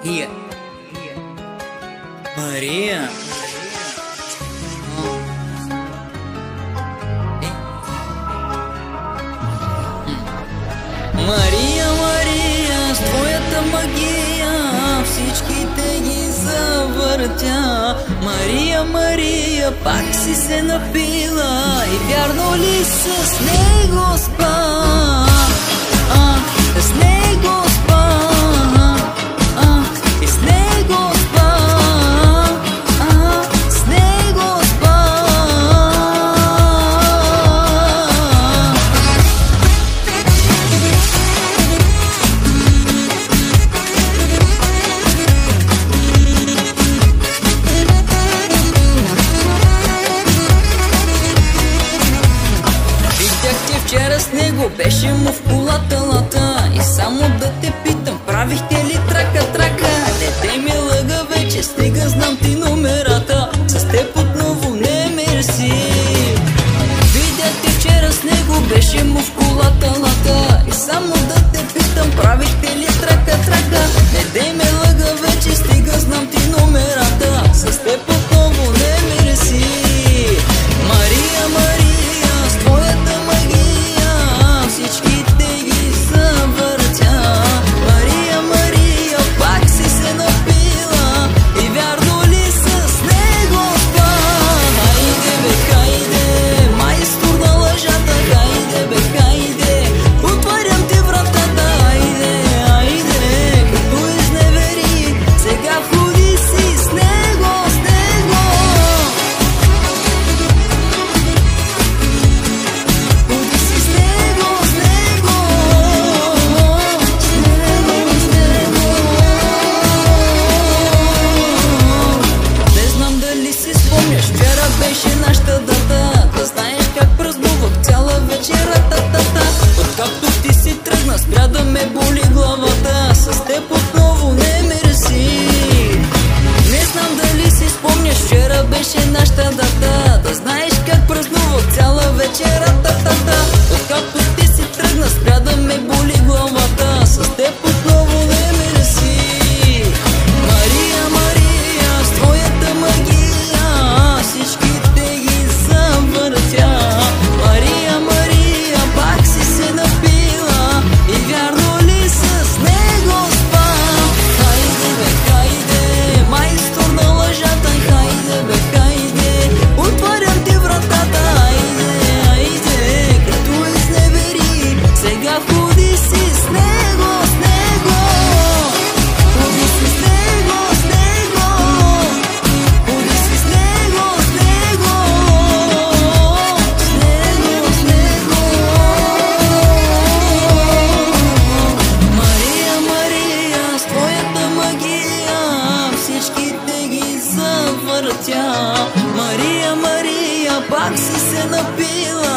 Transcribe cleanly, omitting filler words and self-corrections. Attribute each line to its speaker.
Speaker 1: Yeah. Мария. Мария, Мария, с твоята магия всичките ги завъртя. Мария, Мария, пак си се напила и вярно ли с него спа? С него спа, и с него спа, с него спа. Видях те вчера с него, беше му в колата лата. И само да те питам, правихте ли трака-трака? Не те ми лъга вече, стига, знам ти номерата. С теб отново не мерси. Видях те вчера с него, беше му в колата лата. И само да те питам, правихте ли трака-трака? Не те ми лъга вече, стига, знам ти номерата. С теб отново не мерси. Мария, Мария, с твоята магия всичките ги завъртя. Мария, Мария, пак си се напила и вярно ли с него спа? Хайде бе, хайде, майстор на лъжата, хайде бе, хайде, отварям ти вратата, хайде, хайде, като изневери, сега ходи си с него, с него. Ходи си с него, с него, с него, с него. Не знам дали си спомняш, вчера беше нашата дата. Да знаеш как празнувах цяла вечера, та-та-та. Откакто ти си тръгна, спря да ме боли главата. С теб отново не мерси. Не знам дали си спомняш, вчера беше нашата дата. Да знаеш как празнувах цяла вечера, та-та-та. Откакто ти си тръгна, спря да ме боли главата. С теб отново не мерси. Мария, Мария, с твоята магия всичките ги завъртя. Мария, Мария, пак си се напила и вярно ли с него спа? Хайде бе, хайде, майстор на лъжата, хайде бе, хайде, отварям ти вратата, хайде, хайде, като изневери, сега ходи си с него, с него. Ходи си с него, с него, ходи си с него, с него, с него, с него. Мария, Мария, с твоята магия всичките ги завъртя. Мария, Мария, пак си се напила